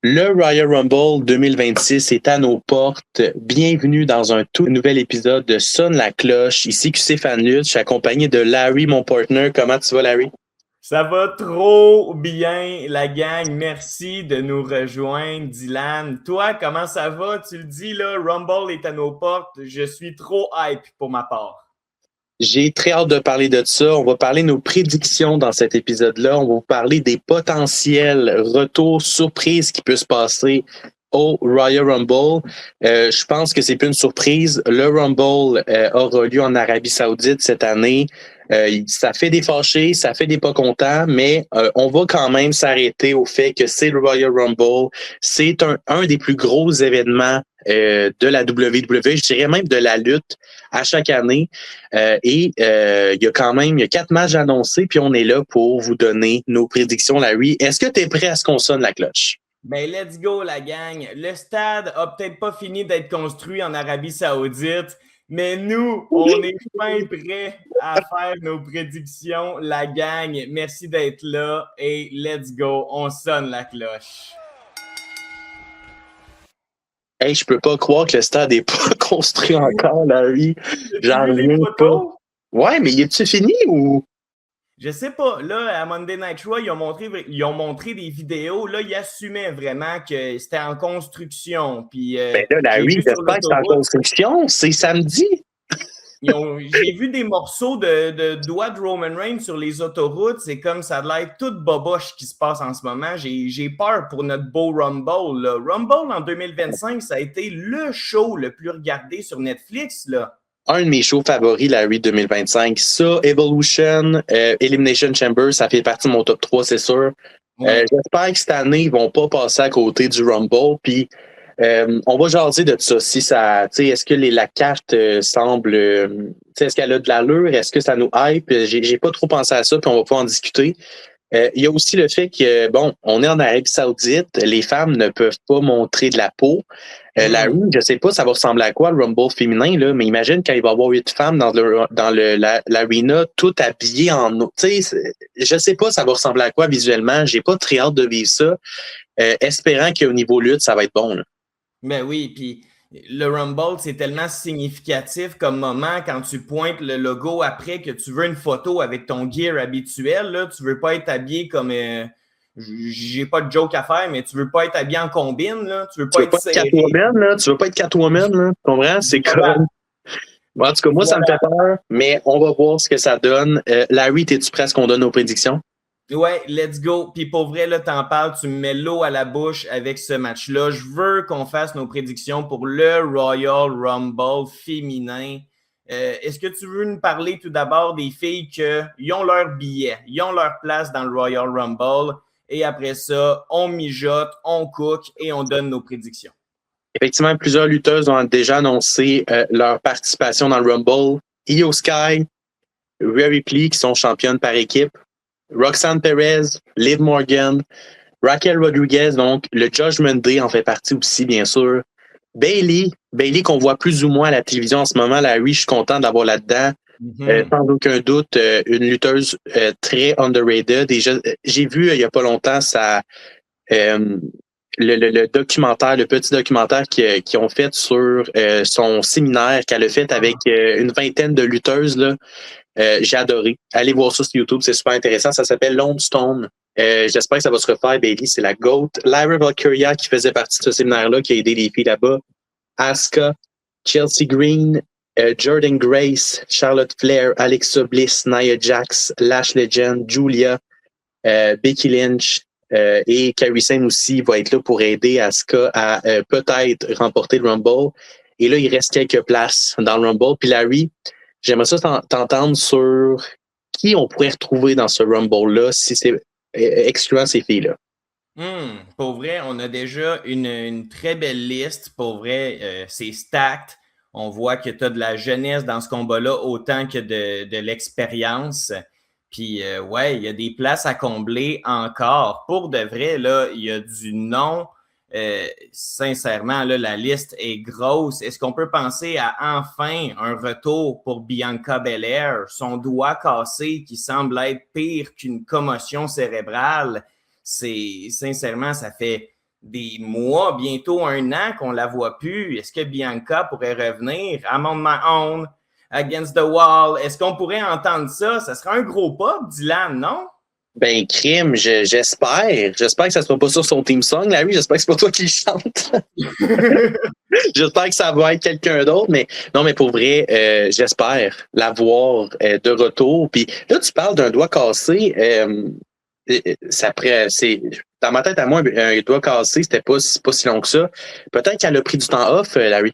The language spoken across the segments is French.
Le Royal Rumble 2026 est à nos portes. Bienvenue dans un tout nouvel épisode de Sonne la cloche. Ici QC Fanlutte, je suis accompagné de Larry, mon partner. Comment tu vas, Larry? Ça va trop bien, la gang. Merci de nous rejoindre, Dylan. Toi, comment ça va? Tu le dis, là, Rumble est à nos portes. Je suis trop hype pour ma part. J'ai très hâte de parler de ça. On va parler de nos prédictions dans cet épisode-là. On va vous parler des potentiels retours surprises qui peuvent se passer au Royal Rumble. Je pense que c'est plus une surprise. Le Rumble aura lieu en Arabie Saoudite cette année. Ça fait des fâchés, ça fait des pas contents, mais on va quand même s'arrêter au fait que c'est le Royal Rumble. C'est un des plus gros événements de la WWE, je dirais même de la lutte à chaque année. Il y a 4 matchs annoncés, puis on est là pour vous donner nos prédictions, Larry. Est-ce que tu es prêt à ce qu'on sonne la cloche? Ben, let's go, la gang. Le stade a peut-être pas fini d'être construit en Arabie Saoudite, mais nous, on est fin prêts à faire nos prédictions, la gang. Merci d'être là et let's go, on sonne la cloche. Hey, je peux pas croire que le stade n'est pas construit encore, Larry. J'en reviens pas. Ouais, mais est-tu fini ou? Je sais pas. Là, à Monday Night Raw, ils ont montré des vidéos. Là, ils assumaient vraiment que c'était en construction. Puis, Ben là, Larry, j'espère que c'est en construction. C'est samedi. J'ai vu des morceaux de doigts de Roman Reigns sur les autoroutes. C'est comme ça a l'air toute boboche qui se passe en ce moment. J'ai peur pour notre beau Rumble. Là. Rumble en 2025, ça a été le show le plus regardé sur Netflix. Là. Un de mes shows favoris, Larry 2025. Ça, Evolution, Elimination Chamber, ça fait partie de mon top 3, c'est sûr. Ouais. J'espère que cette année, ils vont pas passer à côté du Rumble. Puis, on va jaser de ça. Si ça, est-ce que la carte semble, est-ce qu'elle a de l'allure? Est-ce que ça nous hype? J'ai pas trop pensé à ça, puis on va pas en discuter. Il y a aussi le fait que, bon, on est en Arabie Saoudite, les femmes ne peuvent pas montrer de la peau. Larry, je sais pas, ça va ressembler à quoi, le Rumble féminin, là, mais imagine quand il va y avoir 8 femmes dans l'arena, toutes habillées en... Je sais pas, ça va ressembler à quoi visuellement. J'ai pas très hâte de vivre ça. Espérant qu'au niveau lutte, ça va être bon. Là. Ben oui, puis le Rumble, c'est tellement significatif comme moment quand tu pointes le logo après que tu veux une photo avec ton gear habituel. Là, tu veux pas être habillé comme... j'ai pas de joke à faire, mais tu veux pas être habillé en combine, là. Tu veux pas être Catwoman, là. Tu veux pas être Catwoman, là. Tu comprends? C'est comme... Bon, en tout cas, moi, ça me fait peur, mais on va voir ce que ça donne. Larry, es-tu prêt à ce qu'on donne nos prédictions? Ouais, let's go. Puis pour vrai, là, t'en parles, tu me mets l'eau à la bouche avec ce match-là. Je veux qu'on fasse nos prédictions pour le Royal Rumble féminin. Est-ce que tu veux nous parler tout d'abord des filles qui ont leur billet, ils ont leur place dans le Royal Rumble? Et après ça, on mijote, on cook et on donne nos prédictions. Effectivement, plusieurs lutteuses ont déjà annoncé leur participation dans le Rumble. Io Sky, Rhea Ripley, qui sont championnes par équipe. Roxanne Perez, Liv Morgan, Raquel Rodriguez, donc le Judgment Day en fait partie aussi, bien sûr. Bayley qu'on voit plus ou moins à la télévision en ce moment, Larry, je suis content d'avoir là-dedans. Sans aucun doute, une lutteuse très underrated. Et j'ai vu il n'y a pas longtemps le documentaire, le petit documentaire qu'ils ont fait sur son séminaire qu'elle a fait avec une vingtaine de lutteuses. Là. J'ai adoré. Allez voir ça sur YouTube, c'est super intéressant. Ça s'appelle Lone Stone. J'espère que ça va se refaire. Bayley, c'est la GOAT. Lyra Valkyria, qui faisait partie de ce séminaire-là, qui a aidé les filles là-bas. Asuka, Chelsea Green, Jordan Grace, Charlotte Flair, Alexa Bliss, Nia Jax, Lash Legend, Julia, Becky Lynch et Kairi Sane aussi va être là pour aider Asuka à peut-être remporter le Rumble. Et là, il reste quelques places dans le Rumble. Puis Larry, j'aimerais ça t'entendre sur qui on pourrait retrouver dans ce Rumble-là, si c'est excluant ces filles-là. Pour vrai, on a déjà une très belle liste. Pour vrai, c'est stacked. On voit que tu as de la jeunesse dans ce combat-là autant que de l'expérience. Puis, ouais, il y a des places à combler encore. Pour de vrai, là, il y a du nom. Sincèrement, là, la liste est grosse. Est-ce qu'on peut penser à enfin un retour pour Bianca Belair? Son doigt cassé qui semble être pire qu'une commotion cérébrale. Sincèrement, ça fait des mois, bientôt 1 an qu'on la voit plus. Est-ce que Bianca pourrait revenir? I'm on my own, against the wall. Est-ce qu'on pourrait entendre ça? Ça serait un gros pop, Dylan, non? Ben, crime, j'espère. J'espère que ça ne sera pas sur son theme song, Larry. J'espère que c'est pas toi qui le chante. J'espère que ça va être quelqu'un d'autre. Mais non, mais pour vrai, j'espère l'avoir de retour. Puis là, tu parles d'un doigt cassé. Dans ma tête à moi, un doigt cassé, c'était pas si long que ça. Peut-être qu'elle a pris du temps off, Larry.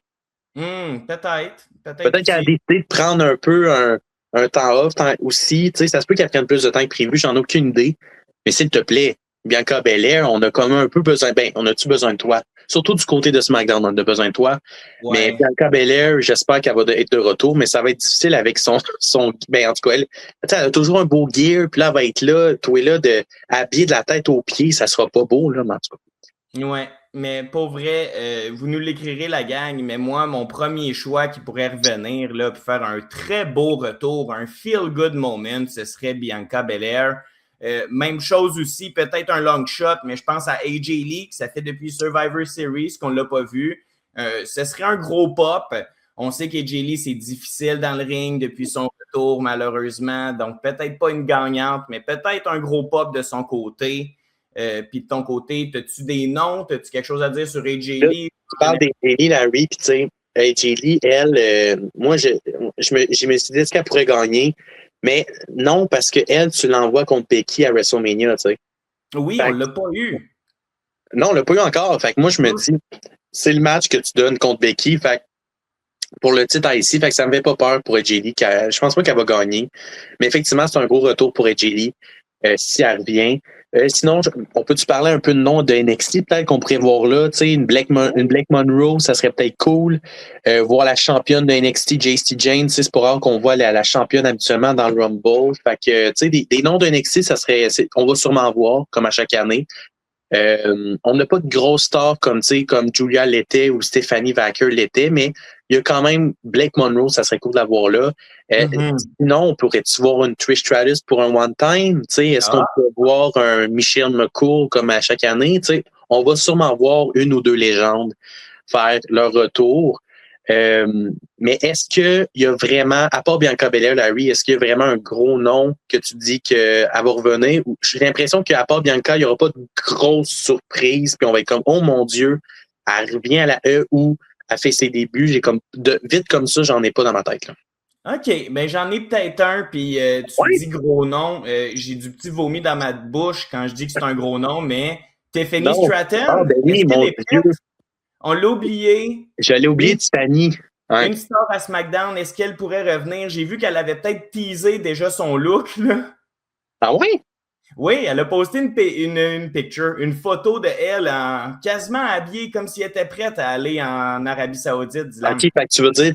Peut-être. Peut-être qu'elle a décidé de prendre un peu un temps off aussi. Tu sais, ça se peut qu'elle prenne plus de temps que prévu, j'en ai aucune idée. Mais s'il te plaît, Bianca Belair, on a quand même un peu besoin. Ben, on a-tu besoin de toi? Surtout du côté de SmackDown, on a besoin de toi. Ouais. Mais Bianca Belair, j'espère qu'elle va être de retour, mais ça va être difficile avec son ben, en tout cas, elle a toujours un beau gear, puis là, elle va être là, toi là, habillée de la tête aux pieds, ça sera pas beau, là, mais en tout cas. Ouais. Mais pour vrai, vous nous l'écrirez, la gang, mais moi, mon premier choix qui pourrait revenir là, pour faire un très beau retour, un feel-good moment, ce serait Bianca Belair. Même chose aussi, peut-être un long shot, mais je pense à AJ Lee, que ça fait depuis Survivor Series qu'on ne l'a pas vu. Ce serait un gros pop. On sait qu'AJ Lee, c'est difficile dans le ring depuis son retour, malheureusement. Donc, peut-être pas une gagnante, mais peut-être un gros pop de son côté. Puis de ton côté, as-tu des noms? As-tu quelque chose à dire sur AJ Lee? Tu parles d'AJ Lee, Larry, puis tu sais, AJ Lee, elle, moi, je me suis dit, est-ce qu'elle pourrait gagner? Mais non, parce que elle, tu l'envoies contre Becky à WrestleMania, tu sais. Oui, on l'a pas eu. Non, on l'a pas eu encore. Fait que moi, je me dis, c'est le match que tu donnes contre Becky. Fait que pour le titre ici, fait que ça me fait pas peur pour AJ Lee. Je pense pas qu'elle va gagner. Mais effectivement, c'est un gros retour pour AJ Lee si elle revient. Sinon, on peut-tu parler un peu de nom de NXT, peut-être qu'on pourrait voir là, tu sais, une Black Monroe, ça serait peut-être cool. Voir la championne de NXT, JC Jane, c'est pour rare qu'on voit la championne habituellement dans le Rumble. Fait que, tu sais, des noms de NXT, ça serait, on va sûrement voir, comme à chaque année. On n'a pas de grosses stars comme Julia l'était ou Stephanie Vacker l'était, mais il y a quand même Blake Monroe, ça serait cool d'avoir là. Sinon, on pourrait-tu voir une Trish Stratus pour un one-time? Est-ce qu'on peut voir un Michelle McCool comme à chaque année? On va sûrement voir une ou deux légendes faire leur retour. Mais est-ce qu'il y a vraiment, à part Bianca Belair, Larry, est-ce qu'il y a vraiment un gros nom que tu dis qu'elle va revenir? J'ai l'impression qu'à part Bianca, il n'y aura pas de grosse surprise, puis on va être comme, oh mon Dieu, elle revient à la E où elle fait ses débuts. J'ai comme, vite comme ça, j'en ai pas dans ma tête, là. OK, ben j'en ai peut-être un, puis tu dis gros nom. J'ai du petit vomi dans ma bouche quand je dis que c'est un gros nom, mais Tiffany Stratton, ah, ben oui, mon Dieu. On l'a oublié. Je l'ai oublié, Tiffany. Ouais. Une star à SmackDown, est-ce qu'elle pourrait revenir? J'ai vu qu'elle avait peut-être teasé déjà son look, là. Ah oui? Oui, elle a posté une picture, une photo de elle en quasiment habillée comme si elle était prête à aller en Arabie Saoudite. OK, fait que tu veux dire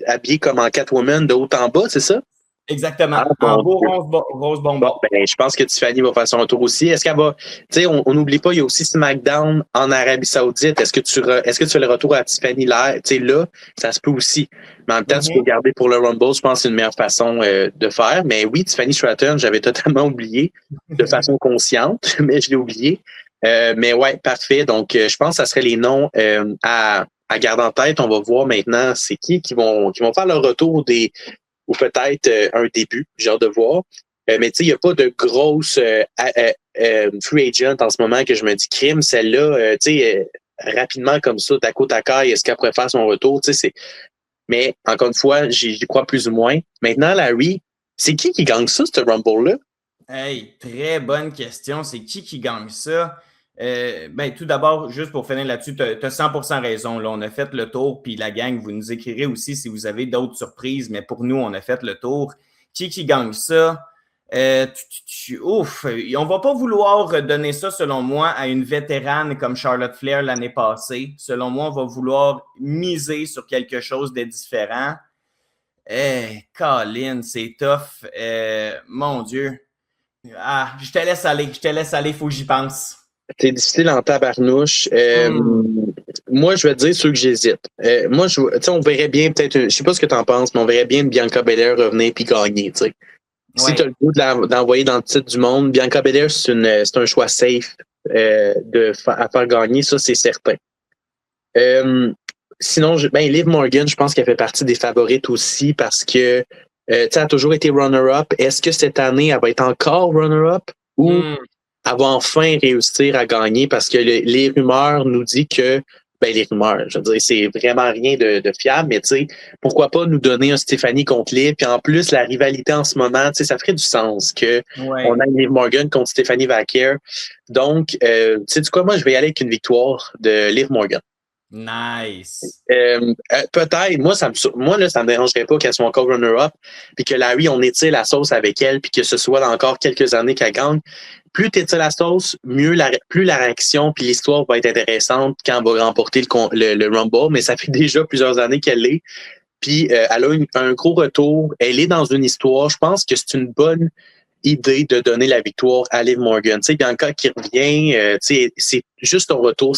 habillée comme en Catwoman de haut en bas, c'est ça? Exactement. En beau rose bonbon. Bon, ben, je pense que Tiffany va faire son tour aussi. Est-ce qu'elle va. Tu sais, on n'oublie pas, il y a aussi SmackDown en Arabie Saoudite. Est-ce que tu fais le retour à Tiffany là? Tu sais, là, ça se peut aussi. Mais en même temps, tu peux garder pour le Rumble. Je pense que c'est une meilleure façon de faire. Mais oui, Tiffany Stratton, j'avais totalement oublié de façon consciente, mais je l'ai oublié. Mais ouais, parfait. Donc, je pense que ça serait les noms à garder en tête. On va voir maintenant c'est qui vont faire leur retour ou peut-être un début, j'ai hâte de voir. Mais tu sais, il n'y a pas de grosse free agent en ce moment que je me dis crime, celle-là, tu sais, rapidement comme ça, tac au tacaille, est-ce qu'elle pourrait faire son retour? Tu sais, mais encore une fois, j'y crois plus ou moins. Maintenant, Larry, c'est qui gagne ça, ce Rumble-là? Hey, très bonne question. C'est qui gagne ça? Ben, tout d'abord, juste pour finir là-dessus, tu as 100% raison. Là, on a fait le tour, puis la gang, vous nous écrirez aussi si vous avez d'autres surprises, mais pour nous, on a fait le tour. Qui gagne ça? Ouf, on va pas vouloir donner ça, selon moi, à une vétérane comme Charlotte Flair l'année passée. Selon moi, on va vouloir miser sur quelque chose de différent. Colin, c'est tough. Mon Dieu. Ah, je te laisse aller, faut que j'y pense. C'est difficile en tabarnouche. Moi, je vais te dire ceux que j'hésite. Moi, on verrait bien peut-être, je sais pas ce que tu en penses, mais on verrait bien Bianca Belair revenir puis gagner. Si tu as le goût d'envoyer dans le titre du monde, Bianca Belair, c'est un choix safe à faire gagner, ça, c'est certain. Sinon, Liv Morgan, je pense qu'elle fait partie des favorites aussi parce que elle a toujours été runner-up. Est-ce que cette année, elle va être encore runner-up ou elle va enfin réussir à gagner? Parce que les rumeurs nous disent que les rumeurs, je veux dire, c'est vraiment rien de fiable, mais tu sais, pourquoi pas nous donner un Stéphanie contre Liv, puis en plus, la rivalité en ce moment, tu sais, ça ferait du sens que on a Liv Morgan contre Stephanie Vaquer. Donc, tu sais du quoi, moi, je vais y aller avec une victoire de Liv Morgan. Nice. Peut-être, moi, ça me dérangerait pas qu'elle soit encore runner-up, puis que Larry, on étire la sauce avec elle, puis que ce soit dans encore quelques années qu'elle gagne. Plus tu étires la sauce, plus la réaction puis l'histoire va être intéressante quand elle va remporter le Rumble, mais ça fait déjà plusieurs années qu'elle l'est. Puis elle a un gros retour. Elle est dans une histoire. Je pense que c'est une bonne idée de donner la victoire à Liv Morgan. Tu sais, Bianca qui revient, c'est juste un retour.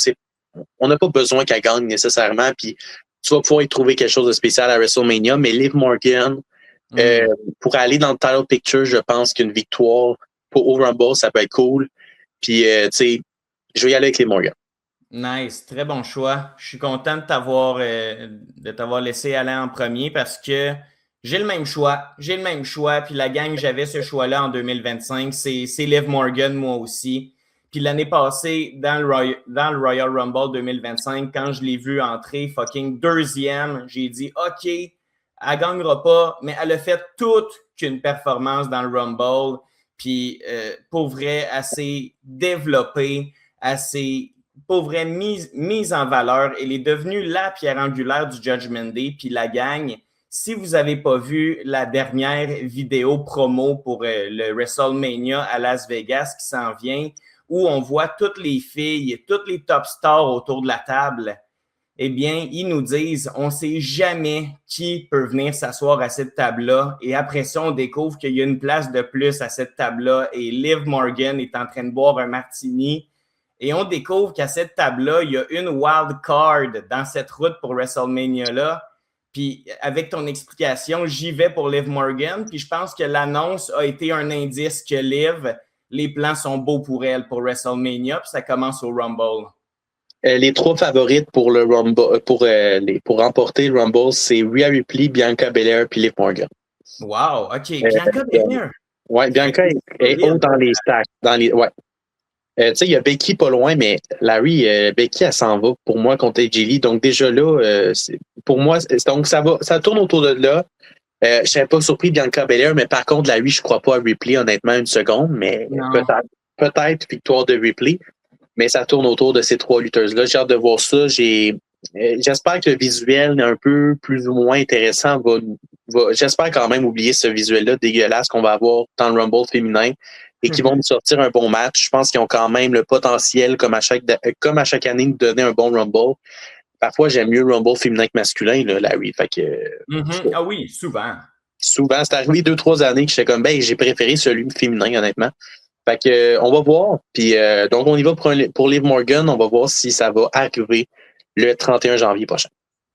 On n'a pas besoin qu'elle gagne nécessairement. Puis tu vas pouvoir y trouver quelque chose de spécial à WrestleMania, mais Liv Morgan, pour aller dans le title picture, je pense qu'une victoire au Rumble, ça peut être cool. Puis, tu sais, je vais y aller avec Liv Morgan. Nice, très bon choix. Je suis content de t'avoir laissé aller en premier parce que j'ai le même choix. Puis la gang, j'avais ce choix-là en 2025. C'est Liv Morgan, moi aussi. Puis l'année passée, dans le Royal Rumble 2025, quand je l'ai vu entrer fucking deuxième, j'ai dit OK, elle gagnera pas, mais elle a fait toute qu'une performance dans le Rumble. Puis pour vrai, assez développée, assez pour vrai mise en valeur. Elle est devenue la pierre angulaire du Judgment Day. Puis la gang, si vous n'avez pas vu la dernière vidéo promo pour le WrestleMania à Las Vegas qui s'en vient, où on voit toutes les filles, toutes les top stars autour de la table, eh bien, ils nous disent, on ne sait jamais qui peut venir s'asseoir à cette table-là. Et après ça, on découvre qu'il y a une place de plus à cette table-là et Liv Morgan est en train de boire un martini. Et on découvre qu'à cette table-là, il y a une wild card dans cette route pour WrestleMania-là. Puis avec ton explication, j'y vais pour Liv Morgan. Puis je pense que l'annonce a été un indice que Liv, les plans sont beaux pour elle pour WrestleMania. Puis ça commence au Rumble. Les trois favorites pour le Rumble, pour remporter le Rumble, c'est Rhea Ripley, Bianca Belair puis Liv Morgan. Wow, OK. Bianca Belair. Ouais, Bianca est haut dans les stacks. Ouais. Tu sais, il y a Becky pas loin, mais Larry, Becky, elle s'en va pour moi contre AJ Lee. Donc déjà là, pour moi, donc ça tourne autour de là. Je serais pas surpris de Bianca Belair, mais par contre, Larry, je crois pas à Ripley, honnêtement, une seconde, mais peut-être victoire de Ripley. Mais ça tourne autour de ces trois lutteuses-là. J'ai hâte de voir ça. J'espère que le visuel un peu plus ou moins intéressant j'espère quand même oublier ce visuel-là dégueulasse qu'on va avoir dans le Rumble féminin et qui vont nous sortir un bon match. Je pense qu'ils ont quand même le potentiel, comme à chaque année, de donner un bon Rumble. Parfois, j'aime mieux le Rumble féminin que masculin, là, Larry. Fait que, Ah oui, souvent. Souvent, c'est arrivé 2-3 années que j'étais comme, j'ai préféré celui féminin, honnêtement. Fait que, on va voir. Puis, donc, on y va pour Liv Morgan. On va voir si ça va arriver le 31 janvier prochain.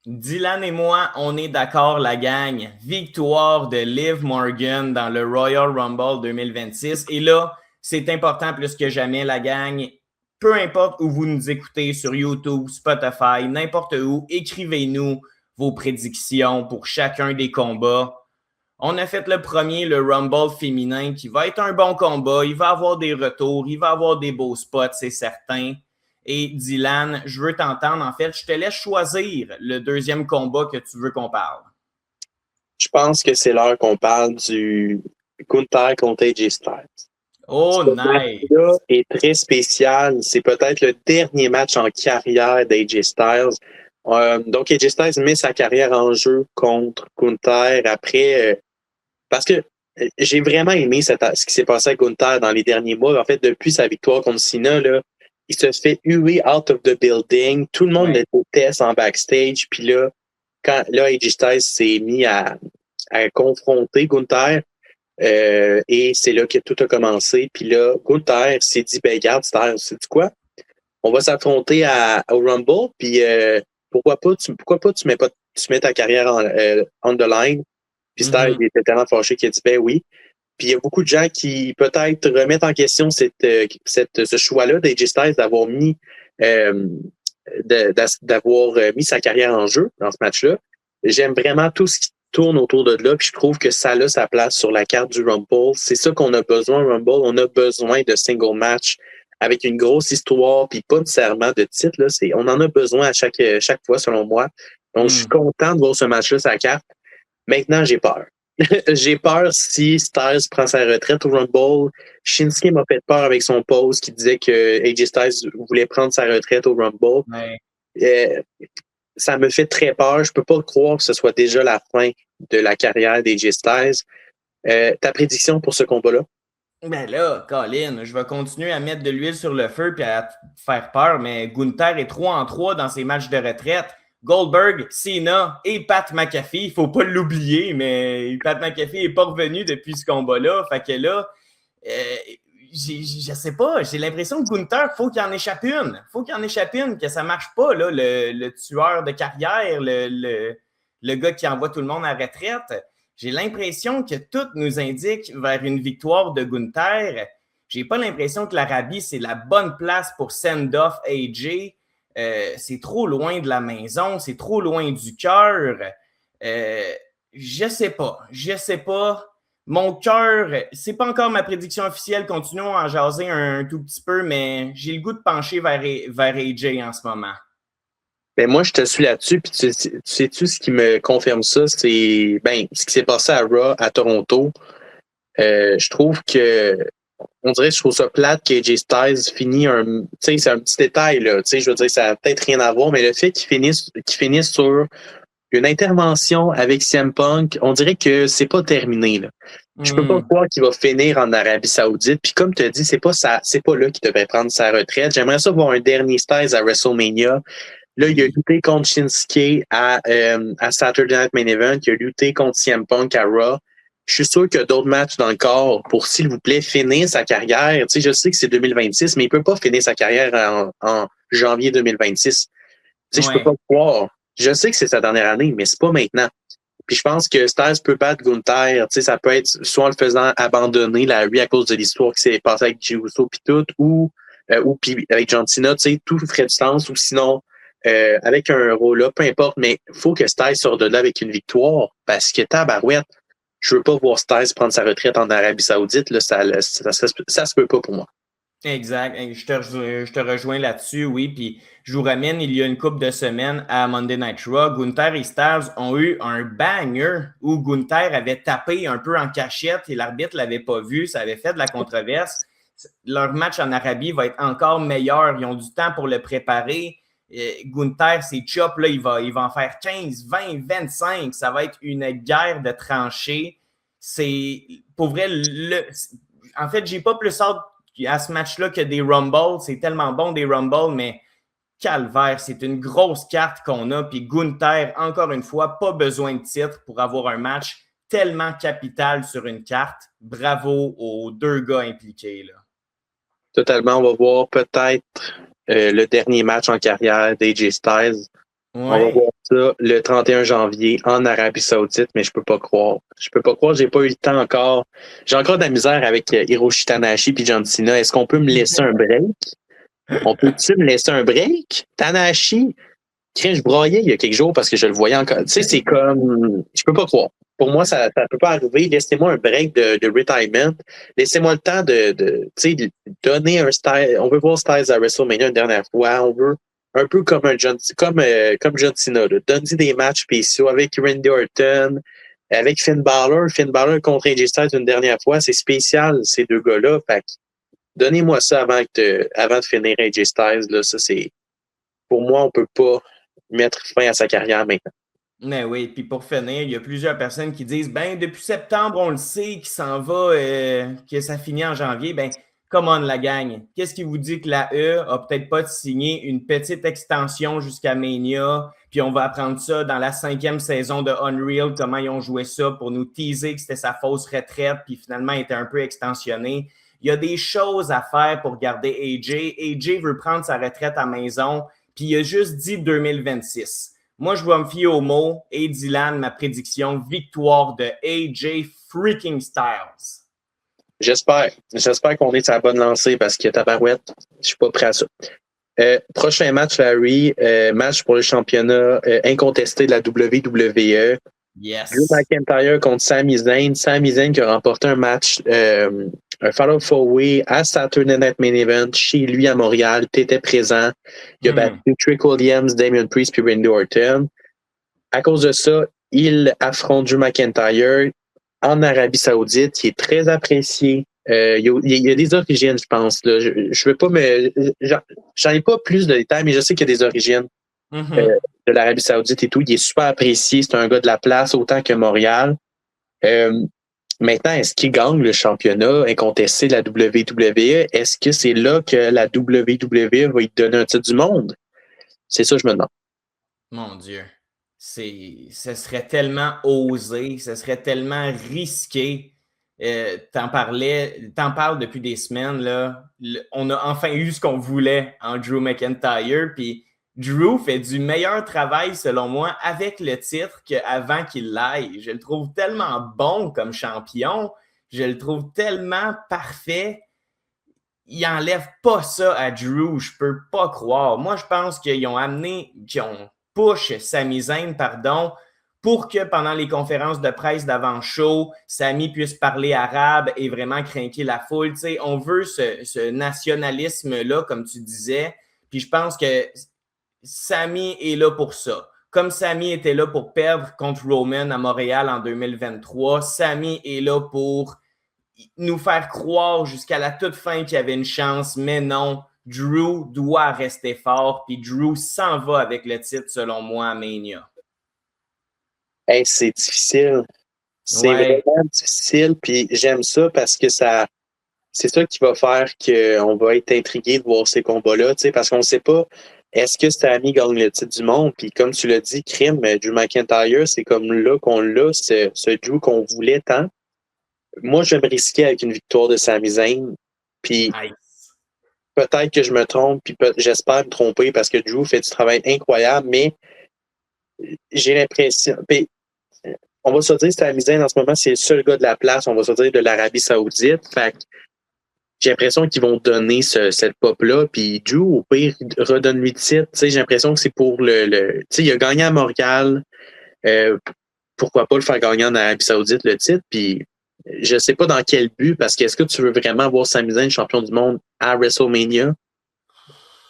Dylan et moi, on est d'accord, la gang. Victoire de Liv Morgan dans le Royal Rumble 2026. Et là, c'est important plus que jamais, la gang. Peu importe où vous nous écoutez, sur YouTube, Spotify, n'importe où, écrivez-nous vos prédictions pour chacun des combats. On a fait le premier, le Rumble féminin, qui va être un bon combat. Il va avoir des retours, il va avoir des beaux spots, c'est certain. Et Dylan, je veux t'entendre. En fait, je te laisse choisir le deuxième combat que tu veux qu'on parle. Je pense que c'est l'heure qu'on parle du Gunther contre AJ Styles. Oh, nice! Ce match-là est très spécial. C'est peut-être le dernier match en carrière d'AJ Styles. Donc, AJ Styles met sa carrière en jeu contre Gunther après... parce que j'ai vraiment aimé ce qui s'est passé à Gunther dans les derniers mois. En fait, depuis sa victoire contre Cena, là, il se fait huer out of the building. Tout le monde le déteste en backstage. Puis là, AJ Styles s'est mis à confronter Gunther, et c'est là que tout a commencé. Puis là, Gunther s'est dit, regarde, Styles, sais-tu quoi? On va s'affronter au Rumble. Puis pourquoi pas tu mets ta carrière on the line? Puis Styles, il était tellement fâché qu'il a dit, oui. Puis il y a beaucoup de gens qui peut-être remettent en question ce choix-là d'AJ Styles d'avoir mis sa carrière en jeu dans ce match-là. J'aime vraiment tout ce qui tourne autour de là, puis je trouve que ça a sa place sur la carte du Rumble. C'est ça qu'on a besoin, Rumble. On a besoin de single match avec une grosse histoire, puis pas nécessairement de titre. Là. On en a besoin à chaque fois, selon moi. Donc, je suis content de voir ce match-là sur la carte. Maintenant, j'ai peur. J'ai peur si Styles prend sa retraite au Rumble. Shinsuke m'a fait peur avec son post qui disait que AJ Styles voulait prendre sa retraite au Rumble. Ouais. Ça me fait très peur. Je peux pas croire que ce soit déjà la fin de la carrière d'AJ Styles. Ta prédiction pour ce combat-là? Ben là, Colin, je vais continuer à mettre de l'huile sur le feu et à faire peur, mais Gunther est 3-3 dans ses matchs de retraite. Goldberg, Cena et Pat McAfee, il ne faut pas l'oublier, mais Pat McAfee n'est pas revenu depuis ce combat-là. Fait que là, je sais pas, j'ai l'impression que Gunther, il faut qu'il en échappe une. Faut qu'il en échappe une, que ça ne marche pas, là, le tueur de carrière, le gars qui envoie tout le monde à la retraite. J'ai l'impression que tout nous indique vers une victoire de Gunther. J'ai pas l'impression que l'Arabie, c'est la bonne place pour send off AJ. C'est trop loin de la maison, c'est trop loin du cœur. Je sais pas. Mon cœur, c'est pas encore ma prédiction officielle. Continuons à en jaser un tout petit peu, mais j'ai le goût de pencher vers AJ en ce moment. Ben moi, je te suis là-dessus, puis tu sais-tu ce qui me confirme ça, c'est ce qui s'est passé à Raw, à Toronto. Je trouve que je trouve ça plate qu'AJ Styles finit tu sais, c'est un petit détail, là. Tu sais, je veux dire, ça n'a peut-être rien à voir, mais le fait qu'il finisse sur une intervention avec CM Punk, on dirait que c'est pas terminé, là. Je peux pas croire qu'il va finir en Arabie Saoudite. Puis comme tu as dit, c'est pas là qu'il devait prendre sa retraite. J'aimerais ça voir un dernier Styles à WrestleMania. Là, il a lutté contre Shinsuke à Saturday Night Main Event. Il a lutté contre CM Punk à Raw. Je suis sûr qu'il y a d'autres matchs dans le corps pour, s'il vous plaît, finir sa carrière. Tu sais, je sais que c'est 2026, mais il peut pas finir sa carrière en janvier 2026. Tu sais, je peux pas croire. Je sais que c'est sa dernière année, mais c'est pas maintenant. Puis je pense que Styles peut battre Gunther. Tu sais, ça peut être soit en le faisant abandonner lui à cause de l'histoire qui s'est passée avec Jey Uso puis tout, ou puis avec John Cena, tu sais, tout ferait du sens, ou sinon avec un roll-up, peu importe, mais il faut que Styles sorte de là avec une victoire, parce que tabarouette, je veux pas voir Styles prendre sa retraite en Arabie Saoudite, là, ça se peut pas pour moi. Exact. Je te rejoins là-dessus, oui. Puis je vous ramène, il y a une couple de semaines à Monday Night Raw, Gunther et Styles ont eu un banger où Gunther avait tapé un peu en cachette et l'arbitre l'avait pas vu. Ça avait fait de la controverse. Leur match en Arabie va être encore meilleur. Ils ont du temps pour le préparer. Gunther, ses chops, là, il va en faire 15, 20, 25. Ça va être une guerre de tranchées. C'est, pour vrai, en fait, j'ai pas plus hâte à ce match-là que des Rumbles. C'est tellement bon, des Rumbles, mais calvaire, c'est une grosse carte qu'on a. Puis Gunther, encore une fois, pas besoin de titre pour avoir un match tellement capital sur une carte. Bravo aux deux gars impliqués, là. Totalement. On va voir peut-être le dernier match en carrière d'AJ Styles. Ouais. On va voir ça le 31 janvier en Arabie Saoudite, mais je peux pas croire. J'ai pas eu le temps encore. J'ai encore de la misère avec Hiroshi Tanahashi puis John Cena. Est-ce qu'on peut me laisser un break? On peut-tu me laisser un break? Tanahashi, je broyais il y a quelques jours parce que je le voyais encore. Tu sais, c'est comme... Je peux pas croire. Pour moi, ça peut pas arriver. Laissez-moi un break de retirement. Laissez-moi le temps de donner un style. On veut voir Styles à WrestleMania une dernière fois. On veut un peu comme John Cena. Donner des matchs spéciaux avec Randy Orton, avec Finn Balor. Finn Balor contre AJ Styles une dernière fois. C'est spécial, ces deux gars-là. Fait que donnez-moi ça avant de finir AJ Styles. Là, ça, c'est... Pour moi, on peut pas mettre fin à sa carrière maintenant. Mais oui, puis pour finir, il y a plusieurs personnes qui disent depuis septembre, on le sait qu'il s'en va, que ça finit en janvier. Come on, la gang. Qu'est-ce qui vous dit que la a peut-être pas signé une petite extension jusqu'à Mania, puis on va apprendre ça dans la 5e saison de Unreal, comment ils ont joué ça pour nous teaser que c'était sa fausse retraite, puis finalement, il était un peu extensionné. Il y a des choses à faire pour garder AJ. AJ veut prendre sa retraite à maison, puis il a juste dit 2026. Moi, je vais me fier aux mots. Et Dylan, ma prédiction, victoire de AJ freaking Styles. J'espère. J'espère qu'on est sur la bonne lancée parce que tabarouette, je suis pas prêt à ça. Prochain match, Larry, match pour le championnat incontesté de la WWE. Yes. Drew McIntyre contre Sami Zayn. Sami Zayn qui a remporté un match, un Fatal 4-Way à Saturday Night Main Event chez lui à Montréal. Tu étais présent. Il a battu Trick Williams, Damian Priest puis Randy Orton. À cause de ça, il affronte Drew McIntyre en Arabie Saoudite. Il est très apprécié. Il y a des origines, je pense. Là. Je veux pas me. J'en ai pas plus de détails, mais je sais qu'il y a des origines de l'Arabie Saoudite et tout. Il est super apprécié. C'est un gars de la place autant que Montréal. Maintenant, est-ce qu'il gagne le championnat incontesté de la WWE? Est-ce que c'est là que la WWE va lui donner un titre du monde? C'est ça que je me demande. Mon Dieu. Ce serait tellement osé, ce serait tellement risqué. T'en parles depuis des semaines. Là. On a enfin eu ce qu'on voulait en Drew McIntyre. Puis Drew fait du meilleur travail, selon moi, avec le titre qu'avant qu'il l'aille. Je le trouve tellement bon comme champion. Je le trouve tellement parfait. Il n'enlève pas ça à Drew. Je peux pas croire. Moi, je pense qu'ils ont push Sami Zayn, pour que pendant les conférences de presse d'avant-show, Sami puisse parler arabe et vraiment craquer la foule. T'sais, on veut ce nationalisme-là, comme tu disais. Puis je pense que Sami est là pour ça. Comme Sami était là pour perdre contre Roman à Montréal en 2023, Sami est là pour nous faire croire jusqu'à la toute fin qu'il y avait une chance, mais non. Drew doit rester fort, puis Drew s'en va avec le titre, selon moi, à Mania. Hey, c'est difficile. C'est vraiment difficile, puis j'aime ça parce que c'est ça qui va faire qu'on va être intrigué de voir ces combats-là, parce qu'on ne sait pas, est-ce que Sami gagne le titre du monde? Puis comme tu l'as dit, Crime, Drew McIntyre, c'est comme là qu'on l'a, ce Drew qu'on voulait tant. Moi, je vais me risquer avec une victoire de Sami Zayn, puis peut-être que je me trompe, puis j'espère me tromper parce que Drew fait du travail incroyable, mais j'ai l'impression... Puis, on va se dire que Sami Zayn, en ce moment, c'est le seul gars de la place, on va se dire de l'Arabie Saoudite. Fait que j'ai l'impression qu'ils vont donner cette pop-là, puis Drew, au pire, redonne-lui le titre. J'ai l'impression que c'est pour le il a gagné à Montréal. Pourquoi pas le faire gagner en Arabie Saoudite, le titre, puis je sais pas dans quel but, parce que est-ce que tu veux vraiment voir Sami Zayn champion du monde à WrestleMania?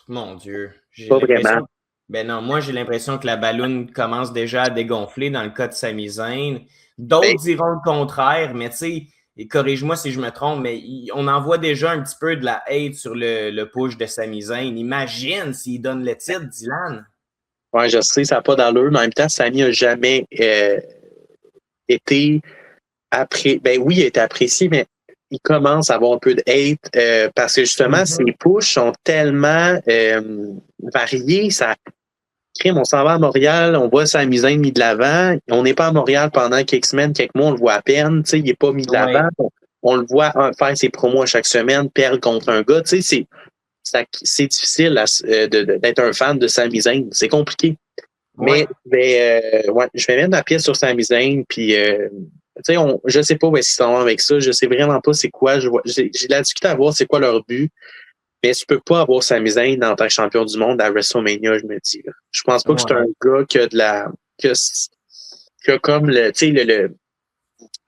Mon Dieu. Pas vraiment. Ben non, moi, j'ai l'impression que la balloune commence déjà à dégonfler dans le cas de Sami Zayn. D'autres diront le contraire, mais tu sais, et corrige-moi si je me trompe, mais on en voit déjà un petit peu de la hate sur le push de Sami Zayn. Imagine s'il donne le titre, Dylan. Ouais, je sais, ça n'a pas d'allure, mais en même temps, Sami n'a jamais été apprécié. Ben oui, il a été apprécié, mais il commence à avoir un peu de hate parce que justement, ses pushs sont tellement variés. Ça crime, on s'en va à Montréal, on voit Sami Zayn mis de l'avant. On n'est pas à Montréal pendant quelques semaines, quelques mois, on le voit à peine. Il n'est pas mis de l'avant. On le voit faire ses promos à chaque semaine, perdre contre un gars. C'est difficile d'être un fan de Sami Zayn. C'est compliqué. Ouais. Mais je vais mettre ma pièce sur Sami Zayn. Puis, je ne sais pas où est-ce qu'ils sont avec ça. Je ne sais vraiment pas c'est quoi. J'ai de la difficulté à voir c'est quoi leur but. Mais tu peux pas avoir Sami Zayn en tant que champion du monde à WrestleMania, je me dis. Là. Je pense pas que c'est un gars qui a de la. Qui a comme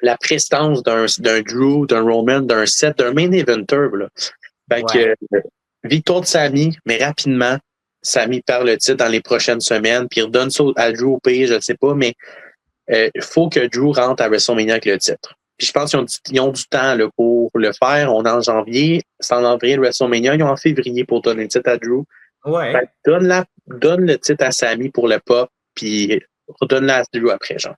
la prestance d'un Drew, d'un Roman, d'un Seth, d'un main eventer. Là. Fait que victoire de Sami, mais rapidement, Sami perd le titre dans les prochaines semaines, puis il redonne ça à Drew au pays, je ne sais pas, mais il faut que Drew rentre à WrestleMania avec le titre. Puis je pense qu'ils ont du temps là, pour le faire. On est en janvier. C'est en avril, WrestleMania. Ils ont en février pour donner le titre à Drew. Ouais. Fait, donne le titre à Sami pour le pop, puis redonne-la à Drew après, genre.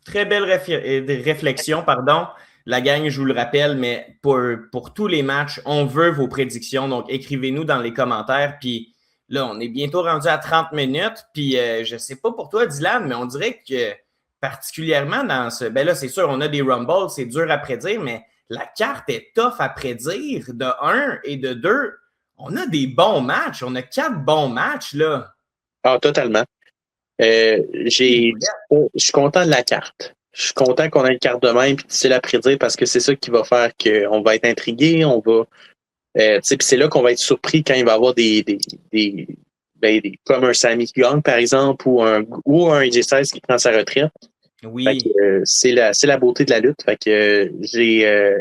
Très belle réflexion, pardon. La gang, je vous le rappelle, mais pour tous les matchs, on veut vos prédictions. Donc, écrivez-nous dans les commentaires. Puis là, on est bientôt rendu à 30 minutes. Puis je ne sais pas pour toi, Dylan, mais on dirait que particulièrement dans ce... Ben là, c'est sûr, on a des Rumbles, c'est dur à prédire, mais la carte est tough à prédire de 1 et de 2. On a des bons matchs. On a 4 bons matchs, là. Ah, totalement. Je suis content de la carte. Je suis content qu'on ait une carte de même puis difficile à prédire parce que c'est ça qui va faire qu'on va être intrigué, on va. Puis c'est là qu'on va être surpris quand il va y avoir comme un Sami Young, par exemple, ou un AJ Styles qui prend sa retraite. Oui. Fait que, c'est la beauté de la lutte. Fait que je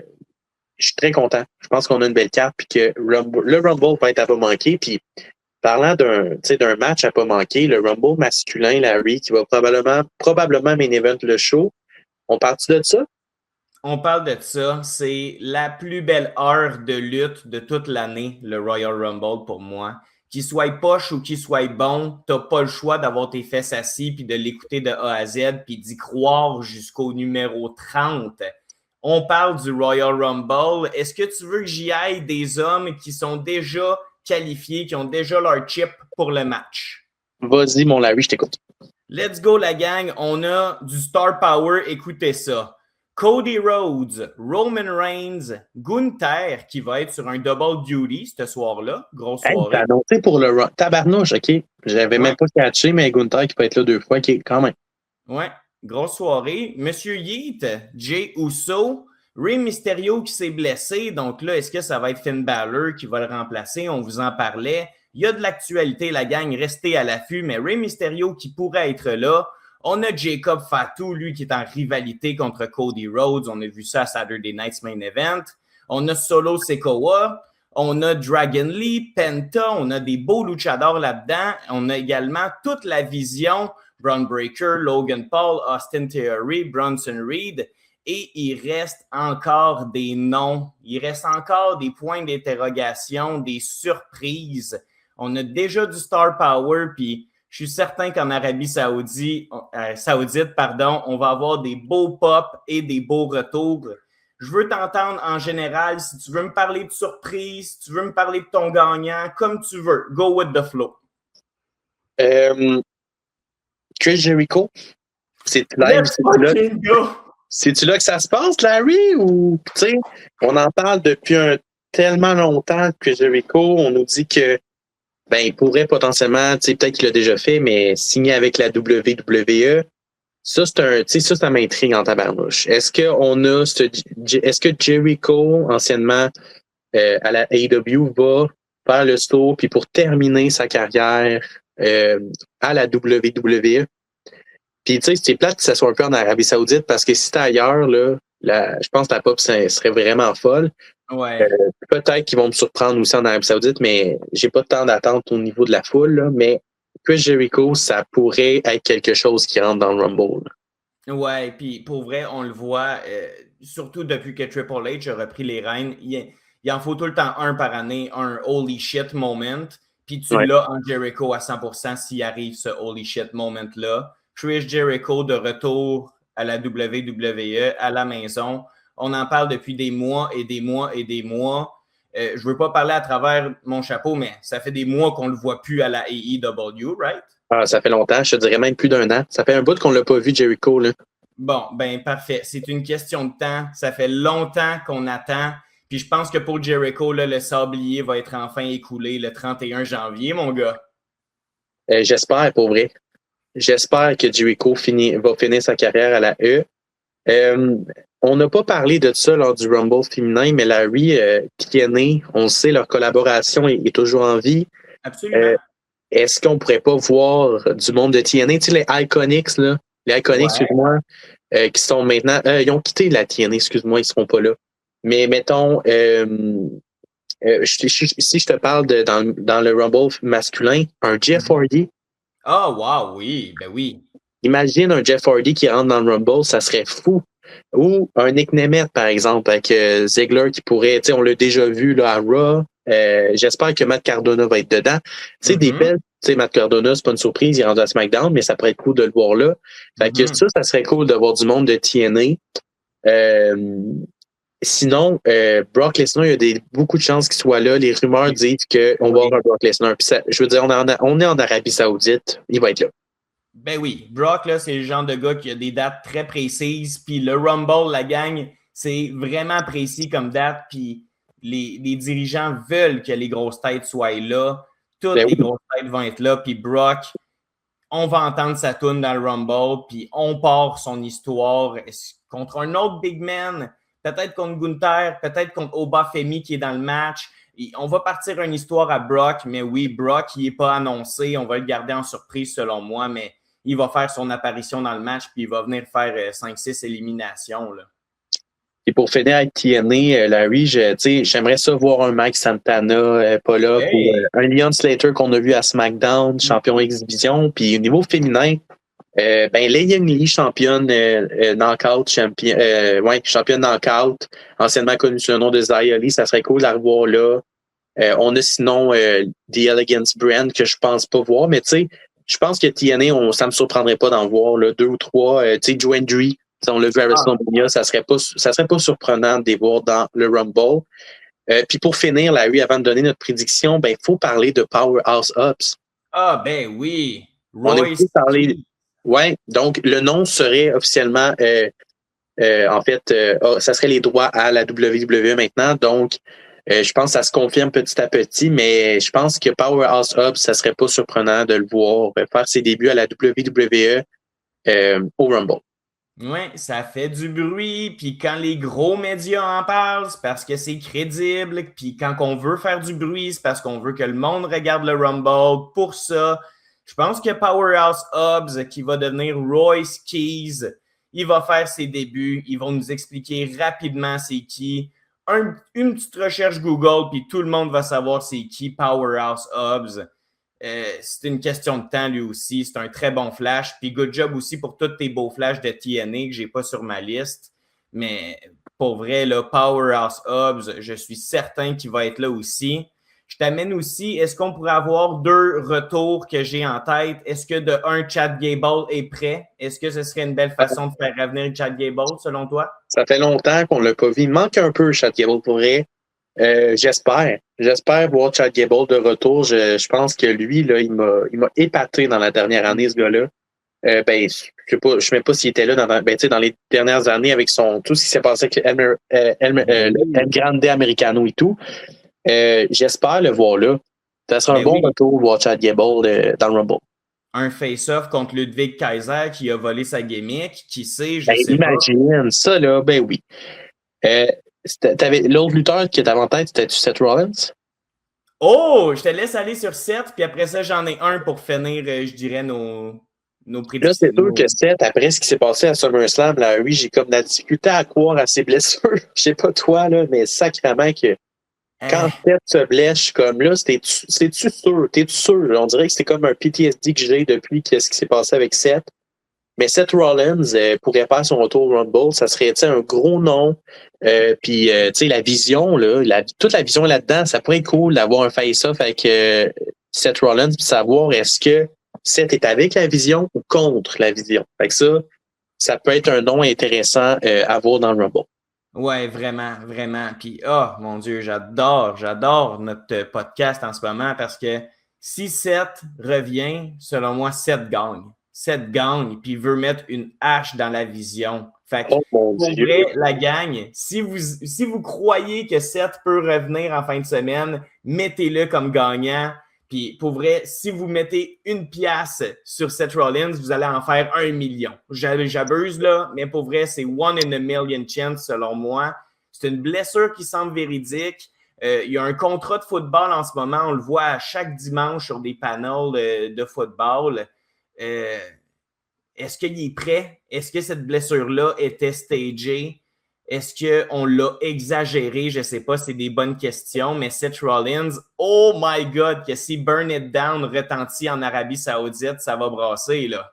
suis très content. Je pense qu'on a une belle carte puis que le Rumble va être à pas manquer. Puis parlant d'un match à pas manquer, le Rumble masculin, Larry, qui va probablement main event le show. On part-tu de ça? On parle de ça. C'est la plus belle heure de lutte de toute l'année, le Royal Rumble pour moi. Qu'il soit poche ou qu'il soit bon, t'as pas le choix d'avoir tes fesses assis puis de l'écouter de A à Z puis d'y croire jusqu'au numéro 30. On parle du Royal Rumble. Est-ce que tu veux que j'y aille des hommes qui sont déjà qualifiés, qui ont déjà leur chip pour le match? Vas-y, mon Larry, je t'écoute. Let's go, la gang. On a du Star Power. Écoutez ça. Cody Rhodes, Roman Reigns, Gunther, qui va être sur un double duty ce soir-là. Grosse soirée. T'as annoncé pour le tabarnouche, OK. J'avais même pas catché, mais Gunther qui peut être là 2 fois, OK, quand même. Ouais, grosse soirée. Monsieur Yeet, Jey Uso, Rey Mysterio qui s'est blessé. Donc là, est-ce que ça va être Finn Balor qui va le remplacer? On vous en parlait. Il y a de l'actualité, la gang. Restez à l'affût. Mais Rey Mysterio qui pourrait être là. On a Jacob Fatu, lui, qui est en rivalité contre Cody Rhodes. On a vu ça à Saturday Night's Main Event. On a Solo Sikoa. On a Dragon Lee, Penta. On a des beaux luchadors là-dedans. On a également toute la vision. Braun Breaker, Logan Paul, Austin Theory, Bronson Reed. Et il reste encore des noms. Il reste encore des points d'interrogation, des surprises. On a déjà du Star Power, puis je suis certain qu'en Arabie Saoudite, on va avoir des beaux pops et des beaux retours. Je veux t'entendre en général. Si tu veux me parler de surprise, si tu veux me parler de ton gagnant, comme tu veux. Go with the flow. Chris Jericho, c'est live. C'est-tu là que ça se passe, Larry? Ou, tu sais, on en parle depuis tellement longtemps que Jericho, on nous dit que il pourrait potentiellement, tu sais, peut-être qu'il l'a déjà fait, mais signer avec la WWE, ça m'intrigue en tabarnouche. Est-ce que Jericho, anciennement à la AEW, va faire le saut, puis pour terminer sa carrière à la WWE? Puis, tu sais, c'est plate que ça soit un peu en Arabie Saoudite, parce que si c'était ailleurs, là, je pense que la pop serait vraiment folle. Ouais. Peut-être qu'ils vont me surprendre aussi en Arabie Saoudite, mais j'ai pas de temps d'attente au niveau de la foule. Là, mais Chris Jericho, ça pourrait être quelque chose qui rentre dans le Rumble. Là. Ouais, puis pour vrai, on le voit, surtout depuis que Triple H a repris les rênes, il en faut tout le temps un par année, un holy shit moment. Puis tu l'as en Jericho à 100% s'il arrive ce holy shit moment-là. Chris Jericho de retour à la WWE, à la maison. On en parle depuis des mois et des mois et des mois. Je ne veux pas parler à travers mon chapeau, mais ça fait des mois qu'on ne le voit plus à la AEW, right? Ah, ça fait longtemps, je te dirais même plus d'un an. Ça fait un bout qu'on ne l'a pas vu, Jericho. Là. Bon, ben parfait. C'est une question de temps. Ça fait longtemps qu'on attend. Puis je pense que pour Jericho, là, le sablier va être enfin écoulé le 31 janvier, mon gars. J'espère, pour vrai. J'espère que Jericho va finir sa carrière à la E. On n'a pas parlé de ça lors du Rumble féminin, mais Larry, TNA, on le sait, leur collaboration est toujours en vie. Absolument. Est-ce qu'on pourrait pas voir du monde de TNA, tu sais, les Iconics, là, excuse-moi, qui sont maintenant, ils ont quitté la TNA, excuse-moi, ils ne seront pas là. Mais mettons, si je te parle dans le Rumble masculin, un Jeff Hardy. Ah, wow, oui, ben oui. Imagine un Jeff Hardy qui rentre dans le Rumble, ça serait fou. Ou un Nick Nemeth, par exemple, avec Ziggler qui pourrait, tu sais, on l'a déjà vu là, à Raw. J'espère que Matt Cardona va être dedans. Tu sais, des belles, tu sais, Matt Cardona, c'est pas une surprise, il est rendu à SmackDown, mais ça pourrait être cool de le voir là. Fait que ça serait cool de voir du monde de TNA. Sinon, Brock Lesnar, il y a beaucoup de chances qu'il soit là. Les rumeurs disent qu'on va avoir un Brock Lesnar. Puis ça, je veux dire, on est en Arabie Saoudite, il va être là. Ben oui, Brock, là, c'est le genre de gars qui a des dates très précises. Puis le Rumble, la gang, c'est vraiment précis comme date. Puis les dirigeants veulent que les grosses têtes soient là. Toutes les grosses têtes vont être là. Puis Brock, on va entendre sa tune dans le Rumble, puis on part son histoire contre un autre big man, peut-être contre Gunther, peut-être contre Obafemi qui est dans le match. Et on va partir une histoire à Brock, mais oui, Brock, il n'est pas annoncé. On va le garder en surprise selon moi, mais il va faire son apparition dans le match, puis il va venir faire 5-6 éliminations, là. Et pour finir avec TNA, Larry, j'aimerais ça voir un Mike Santana pas là, Hey. pour un Leon Slater qu'on a vu à SmackDown, champion X-Division. Puis au niveau féminin, Lei Young Lee, championne knockout, championne knockout, anciennement connue sous le nom de Xia Li, ça serait cool de la revoir là. On a sinon The Elegance Brand que je pense pas voir, mais tu sais, je pense que TNA, ça me surprendrait pas d'en voir là, 2 ou 3. Tu sais, Joe Hendry, on l'a vu à WrestleMania, ça serait pas surprenant de les voir dans le Rumble. Puis pour finir, Larry, avant de donner notre prédiction, il faut parler de Powerhouse Hobbs. Ah, ben oui. On a beaucoup parlé. Ouais, donc le nom serait officiellement, ça serait les droits à la WWE maintenant. Donc, je pense que ça se confirme petit à petit, mais je pense que Powerhouse Hobbs, ça serait pas surprenant de le voir faire ses débuts à la WWE au Rumble. Oui, ça fait du bruit, puis quand les gros médias en parlent, c'est parce que c'est crédible, puis quand on veut faire du bruit, c'est parce qu'on veut que le monde regarde le Rumble. Pour ça, je pense que Powerhouse Hobbs, qui va devenir Royce Keys, il va faire ses débuts, ils vont nous expliquer rapidement c'est qui. Une petite recherche Google, puis tout le monde va savoir c'est qui Powerhouse Hobbs. C'est une question de temps, lui aussi. C'est un très bon flash. Puis good job aussi pour tous tes beaux flashs de TNA que je n'ai pas sur ma liste. Mais pour vrai, là, Powerhouse Hobbs, je suis certain qu'il va être là aussi. Je t'amène aussi, est-ce qu'on pourrait avoir 2 retours que j'ai en tête? Est-ce que de un, Chad Gable est prêt? Est-ce que ce serait une belle façon de faire revenir Chad Gable, selon toi? Ça fait longtemps qu'on ne l'a pas vu. Il manque un peu, Chad Gable, pour vrai. J'espère voir Chad Gable de retour. Je pense que lui, là, il m'a épaté dans la dernière année, ce gars-là. Je sais pas, je sais même pas s'il était là dans les dernières années avec tout ce qui s'est passé avec El Grande Americano et tout. J'espère le voir là. Ça sera un bon retour de voir Chad Gable dans le Rumble. Un face-off contre Ludwig Kaiser qui a volé sa gimmick, qui sait, je sais imagine, ça là, oui. L'autre lutteur qui était en tête, c'était-tu Seth Rollins? Oh, je te laisse aller sur 7, puis après ça, j'en ai un pour finir, je dirais, nos prédictions. Là, c'est sûr que Seth, après ce qui s'est passé à SummerSlam, là, oui, j'ai comme de la difficulté à croire à ses blessures. Je sais pas toi, là, mais sacrément que quand Seth se blesse, comme là, c'est-tu sûr? T'es-tu sûr? On dirait que c'est comme un PTSD que j'ai depuis ce qui s'est passé avec Seth. Mais Seth Rollins pourrait faire son retour au Rumble, ça serait un gros nom. Puis, la vision, là, toute la vision là-dedans, ça pourrait être cool d'avoir un face-off avec Seth Rollins, puis savoir est-ce que Seth est avec la vision ou contre la vision. Fait que ça peut être un nom intéressant à voir dans le Rumble. Ouais, vraiment, vraiment. Puis, oh mon Dieu, j'adore notre podcast en ce moment parce que si Seth revient, selon moi, Seth gagne. Seth gagne, puis il veut mettre une hache dans la vision. Fait que, pour vrai, la gang, si vous croyez que Seth peut revenir en fin de semaine, mettez-le comme gagnant. Puis, pour vrai, si vous mettez 1 pièce sur Seth Rollins, vous allez en faire 1 million. J'abuse, là, mais pour vrai, c'est 1 in a million chance, selon moi. C'est une blessure qui semble véridique. Il y a un contrat de football en ce moment. On le voit chaque dimanche sur des panels de football. Est-ce qu'il est prêt? Est-ce que cette blessure-là était stagée? Est-ce qu'on l'a exagéré? Je ne sais pas, c'est des bonnes questions, mais Seth Rollins, oh my God, que si Burn It Down retentit en Arabie Saoudite, ça va brasser, là.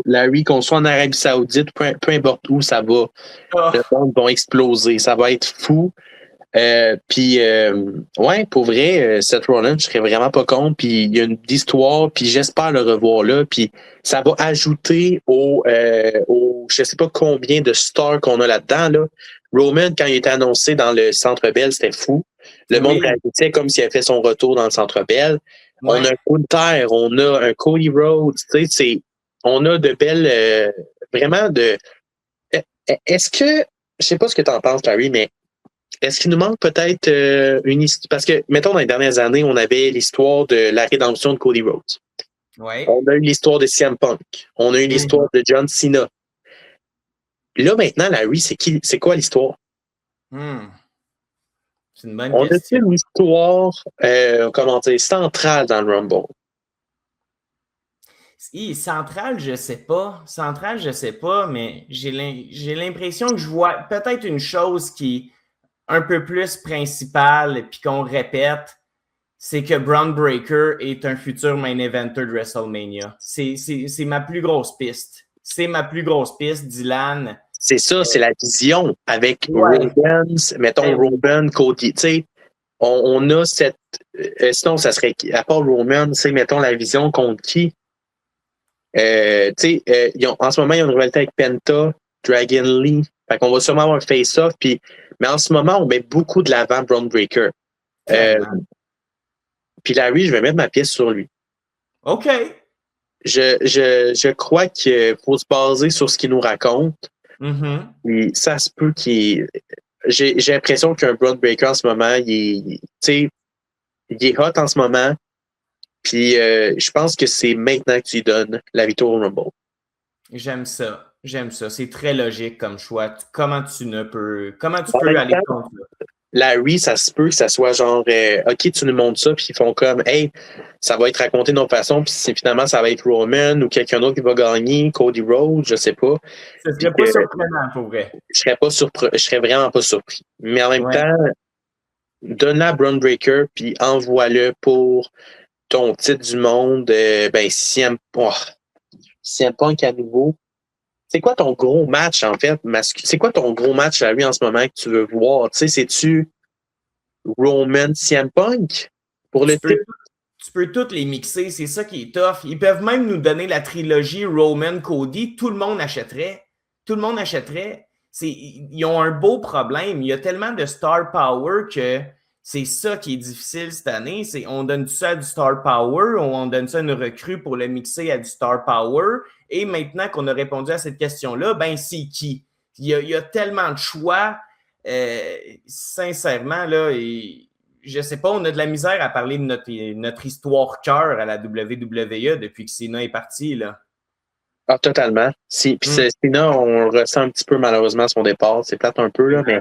Larry, qu'on soit en Arabie Saoudite, peu importe où ça va, le monde va exploser. Ça va être fou. Pour vrai, Seth Rollins, je serais vraiment pas contre. Puis il y a une histoire, puis j'espère le revoir là. Puis ça va ajouter au je sais pas combien de stars qu'on a là-dedans. Là. Roman, quand il était annoncé dans le Centre Bell, c'était fou. Le monde réagissait comme s'il avait fait son retour dans le Centre Bell. Ouais. On a un Gunther, on a un Cody Rhodes. On a de belles... vraiment de... Est-ce que... Je sais pas ce que tu en penses, Larry, mais est-ce qu'il nous manque peut-être une histoire? Parce que, mettons, dans les dernières années, on avait l'histoire de la rédemption de Cody Rhodes. Ouais. On a eu l'histoire de CM Punk. On a eu l'histoire de John Cena. Là, maintenant, Larry, c'est quoi l'histoire? C'est une bonne On a question. une histoire, comment dire, centrale dans le Rumble. Central, je sais pas. Central, je sais pas, mais j'ai l'impression que je vois peut-être une chose qui est un peu plus principale puis qu'on répète, c'est que Braun Breaker est un futur main eventer de WrestleMania. C'est ma plus grosse piste. C'est ma plus grosse piste, Dylan. C'est ça, c'est la vision avec Ouais. Roman, mettons Roman, Cody, tu sais, on a cette... sinon, ça serait, à part Roman, tu sais, mettons la vision contre qui? Tu sais, en ce moment, il y a une rivalité avec Penta, Dragon Lee. Fait qu'on va sûrement avoir un face-off. Mais en ce moment, on met beaucoup de l'avant Braun Breaker. Puis Larry, je vais mettre ma pièce sur lui. OK. Je crois qu'il faut se baser sur ce qu'il nous raconte. Puis ça se peut qu'il... J'ai l'impression qu'un Braun Breaker en ce moment, il est hot en ce moment. Puis je pense que c'est maintenant que tu lui donnes la victoire au Rumble. J'aime ça. J'aime ça. C'est très logique comme choix. Comment tu peux aller contre ça? Larry, ça se peut que ça soit genre OK, tu nous montres ça, puis ils font comme Hey, ça va être raconté d'une autre façon, puis finalement ça va être Roman ou quelqu'un d'autre qui va gagner, Cody Rhodes, je sais pas. Ce serait pas surprenant pour vrai. Je serais vraiment pas surpris. Mais en même temps, donne-la à Braun Breaker, puis envoie-le pour ton titre du monde. CM Punk à nouveau. C'est quoi ton gros match, en fait? C'est quoi ton gros match à lui en ce moment que tu veux voir? Tu sais, c'est-tu Roman CM Punk pour le titre? Tu peux toutes les mixer, c'est ça qui est tough. Ils peuvent même nous donner la trilogie Roman-Cody. Tout le monde achèterait. Tout le monde achèterait. Ils ont un beau problème. Il y a tellement de star power que c'est ça qui est difficile cette année. On donne ça à du star power ou on donne ça à une recrue pour le mixer à du star power. Et maintenant qu'on a répondu à cette question-là, ben c'est qui? Il y a tellement de choix. Sincèrement, là, je sais pas, on a de la misère à parler de notre histoire cœur à la WWE depuis que Cena est parti, là. Ah, totalement. Puis Cena, on ressent un petit peu malheureusement son départ. C'est plate un peu, là, mais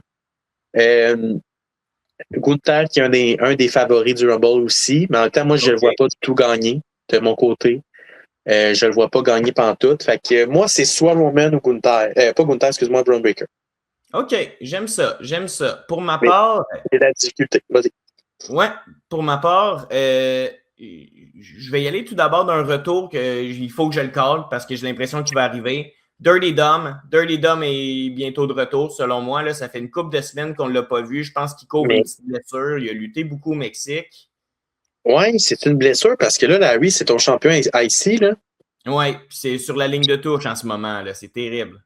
Gunther qui est un des favoris du Rumble aussi, mais en même temps, moi, je ne le vois pas du tout gagner de mon côté. Je le vois pas gagner pantoute. Fait que moi, c'est soit Roman ou Gunther. Pas Gunther, excuse-moi, Braun Breaker. OK, j'aime ça. Pour ma part... C'est la difficulté. Vas-y. Ouais, pour ma part, je vais y aller tout d'abord d'un retour il faut que je le call parce que j'ai l'impression qu'il va arriver. Dirty Dom est bientôt de retour, selon moi. Là, ça fait une couple de semaines qu'on ne l'a pas vu. Je pense qu'il couvre une petite blessure. Il a lutté beaucoup au Mexique. Oui, c'est une blessure parce que là, Larry, c'est ton champion IC, là. Oui, c'est sur la ligne de touche en ce moment. Là. C'est terrible.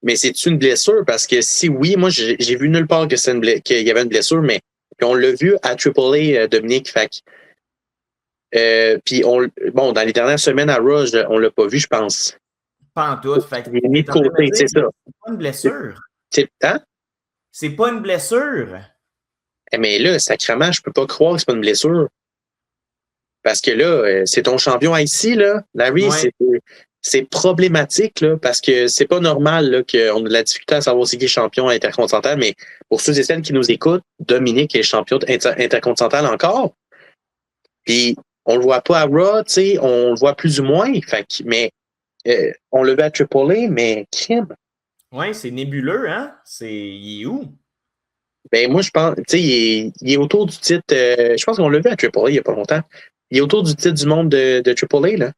Mais c'est une blessure parce que si oui, moi, j'ai vu nulle part que qu'il y avait une blessure, mais on l'a vu à AAA, Dominique. Puis, dans les dernières semaines à Raw, on l'a pas vu, je pense. Pas en tout. Il est mis de côté, c'est ça. C'est pas une blessure. Hein? C'est pas une blessure. Mais là, sacrément, je peux pas croire que c'est pas une blessure. Parce que là, c'est ton champion ici, là. Larry, c'est problématique, là, parce que c'est pas normal là, qu'on a de la difficulté à savoir c'est qui est champion intercontinental, mais pour ceux et celles qui nous écoutent, Dominique est champion intercontinental encore. Puis, on le voit pas à Raw, tu sais, on le voit plus ou moins. Mais on le voit à AAA, mais crime. Oui, c'est nébuleux, hein? Il est où? Ben, moi, je pense, tu sais, il est autour du titre, je pense qu'on l'a vu à AAA il y a pas longtemps. Il est autour du titre du monde de AAA, là.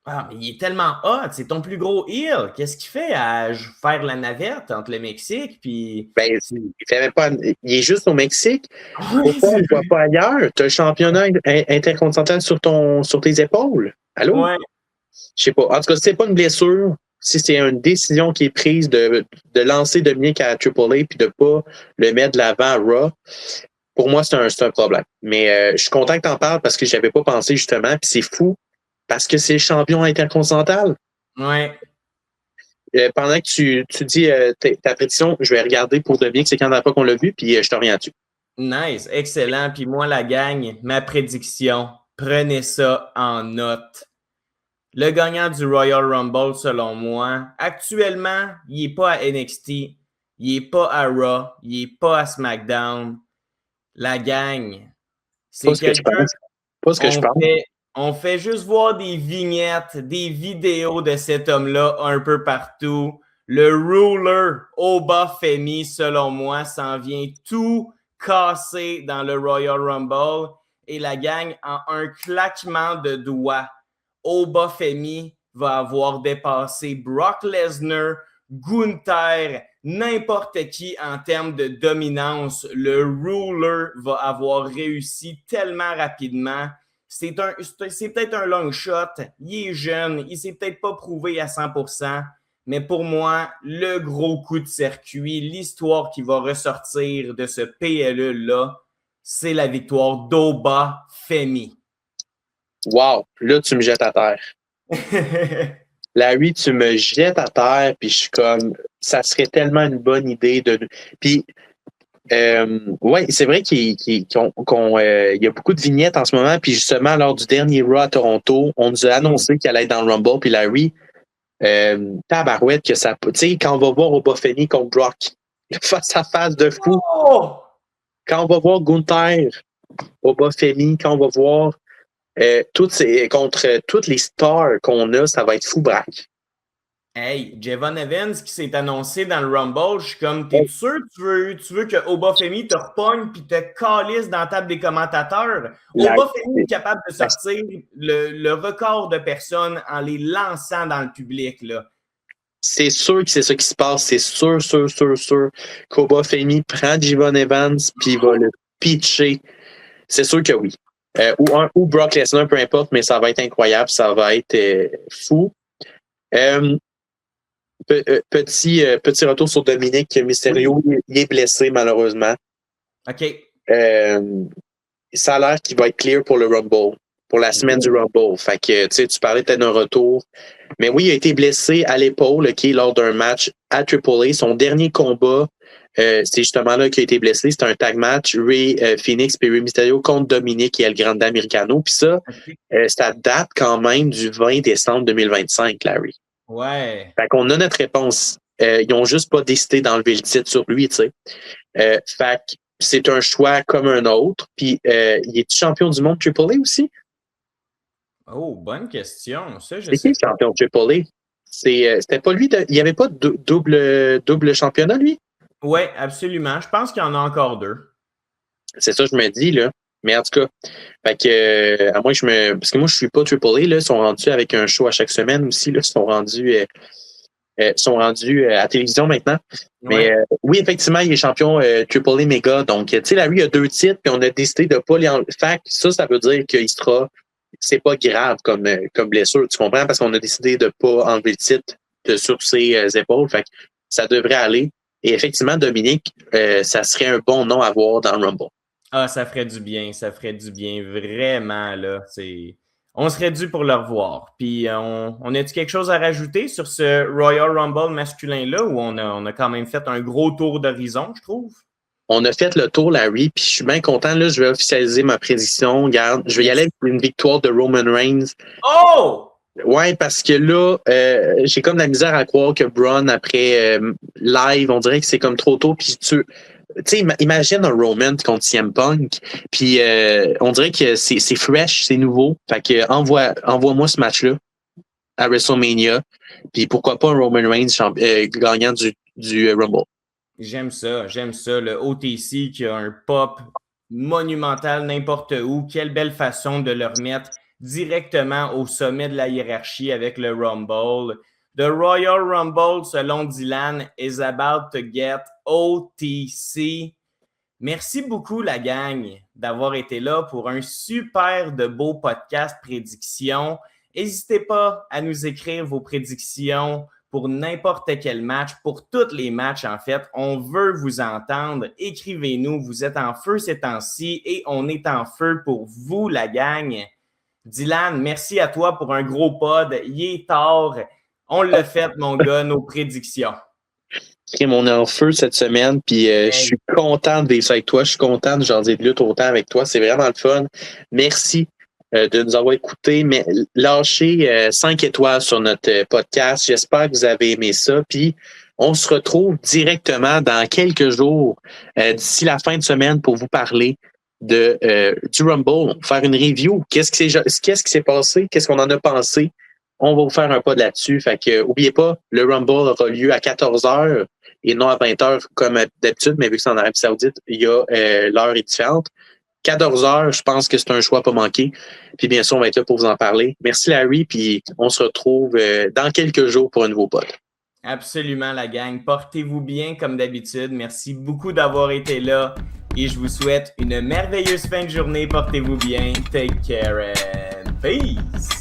Ah, mais il est tellement hot, c'est ton plus gros heel. Qu'est-ce qu'il fait à faire la navette entre le Mexique puis... Ben, il fait même pas. Il est juste au Mexique. Pourquoi on ne le voit pas ailleurs? Tu as le championnat intercontinental sur tes épaules. Allô? Ouais. Je sais pas. En tout cas, si c'est pas une blessure, si c'est une décision qui est prise de lancer Dominique à AAA puis de pas le mettre de l'avant à Raw, pour moi, c'est un problème. Mais je suis content que tu en parles parce que je n'avais pas pensé justement. Puis c'est fou parce que c'est le champion intercontinental. Ouais. Pendant que tu dis ta prédiction, je vais regarder pour Dominique, c'est quand la fois qu'on l'a vu, puis je te reviens dessus. Nice, excellent. Puis moi, la gang, ma prédiction, prenez ça en note. Le gagnant du Royal Rumble, selon moi, actuellement, il n'est pas à NXT, il n'est pas à Raw, il n'est pas à SmackDown. La gang, Pas c'est ce que je quelqu'un, pense. Pas ce que je pense. on fait juste voir des vignettes, des vidéos de cet homme-là un peu partout. Le ruler Oba Femi, selon moi, s'en vient tout casser dans le Royal Rumble. Et la gang, en un claquement de doigts, Oba Femi va avoir dépassé Brock Lesnar, Gunther, n'importe qui en termes de dominance. Le ruler va avoir réussi tellement rapidement. C'est peut-être un long shot. Il est jeune. Il ne s'est peut-être pas prouvé à 100%. Mais pour moi, le gros coup de circuit, l'histoire qui va ressortir de ce PLE-là, c'est la victoire d'Oba Femi. Wow, là, tu me jettes à terre. Larry, tu me jettes à terre, puis je suis comme, ça serait tellement une bonne idée de. Puis, ouais, c'est vrai qu'il y a beaucoup de vignettes en ce moment, puis justement, lors du dernier Raw à Toronto, on nous a annoncé qu'il allait être dans le Rumble, puis Larry, tabarouette, que ça. Tu sais, quand on va voir Oba Femi contre Brock, face à face de fou, quand on va voir Gunther, Oba Femi, quand on va voir contre toutes les stars qu'on a, ça va être fou braque. Hey, Javon Evans qui s'est annoncé dans le Rumble, je suis comme, t'es sûr que tu veux que Oba Femi te repogne puis te calisse dans la table des commentateurs? Oba Femi est capable de sortir le record de personnes en les lançant dans le public, là. C'est sûr que c'est ça qui se passe. C'est sûr qu'Oba Femi prend Javon Evans puis il va le pitcher. C'est sûr que oui. Ou Brock Lesnar, peu importe, mais ça va être incroyable. Ça va être fou. Petit retour sur Dominique Mysterio. Oui. Il est blessé, malheureusement. OK. Ça a l'air qu'il va être clear pour le Rumble, pour la semaine du Rumble. Fait que, tu parlais peut-être d'un retour. Mais oui, il a été blessé à l'épaule, lors d'un match à AAA. Son dernier combat, c'est justement là qu'il a été blessé. C'était un tag match, Ray Phoenix et Rey Mysterio contre Dominique et El Grande Americano. Puis ça, ça date quand même du 20 décembre 2025, Larry. Ouais. Fait qu'on a notre réponse. Ils n'ont juste pas décidé d'enlever le titre sur lui, tu sais. Fait que c'est un choix comme un autre. Puis, il est champion du monde AAA aussi? Oh, bonne question. Ça, c'est qui le champion AAA? C'était pas lui. Il n'y avait pas de double championnat, lui? Oui, absolument. Je pense qu'il y en a encore deux. C'est ça, je me dis, là. Mais en tout cas, fait que, à moins que parce que moi, je suis pas AAA, là. Ils sont rendus avec un show à chaque semaine aussi, là. Ils sont rendus à la télévision maintenant. Mais oui, effectivement, il est champion AAA Mega. Donc, tu sais, là, lui, il a 2 titres, puis on a décidé de ne pas les enlever. Fait ça veut dire qu'il sera. C'est pas grave comme blessure, tu comprends? Parce qu'on a décidé de ne pas enlever le titre sur ses épaules. Fait que ça devrait aller. Et effectivement, Dominique, ça serait un bon nom à avoir dans le Rumble. Ah, ça ferait du bien, vraiment, là. On serait dû pour le revoir. Puis, on a-tu quelque chose à rajouter sur ce Royal Rumble masculin-là où on a quand même fait un gros tour d'horizon, je trouve? On a fait le tour, Larry, puis je suis bien content. Là, je vais officialiser ma prédiction. Regarde, je vais y aller avec une victoire de Roman Reigns. Oh! Ouais, parce que là, j'ai comme la misère à croire que Braun, après live, on dirait que c'est comme trop tôt. Puis tu sais, imagine un Roman contre CM Punk, puis on dirait que c'est fresh, c'est nouveau. Fait que envoie-moi ce match-là à WrestleMania, puis pourquoi pas un Roman Reigns gagnant du Rumble. J'aime ça. Le OTC qui a un pop monumental n'importe où. Quelle belle façon de le remettre directement au sommet de la hiérarchie avec le Rumble. The Royal Rumble, selon Dylan, is about to get OTC. Merci beaucoup, la gang, d'avoir été là pour un super de beau podcast prédictions. N'hésitez pas à nous écrire vos prédictions pour n'importe quel match, pour tous les matchs, en fait. On veut vous entendre. Écrivez-nous. Vous êtes en feu ces temps-ci et on est en feu pour vous, la gang. Dylan, merci à toi pour un gros pod. Il est tard. On l'a fait, mon gars, nos prédictions. On est en feu cette semaine, puis je suis content de vivre ça avec toi. Je suis content de jaser de lutte autant avec toi. C'est vraiment le fun. Merci de nous avoir écoutés. Mais lâchez 5 étoiles sur notre podcast. J'espère que vous avez aimé ça. Puis, on se retrouve directement dans quelques jours, d'ici la fin de semaine, pour vous parler du Rumble, faire une review. Qu'est-ce qui s'est passé? Qu'est-ce qu'on en a pensé? On va vous faire un pas de là-dessus. Fait que, oubliez pas, le Rumble aura lieu à 14h et non à 20h comme d'habitude, mais vu que c'est en Arabie Saoudite, l'heure est différente. 14h, je pense que c'est un choix pas manqué. Puis bien sûr, on va être là pour vous en parler. Merci Larry, puis on se retrouve dans quelques jours pour un nouveau pod. Absolument, la gang. Portez-vous bien comme d'habitude. Merci beaucoup d'avoir été là et je vous souhaite une merveilleuse fin de journée. Portez-vous bien. Take care and peace.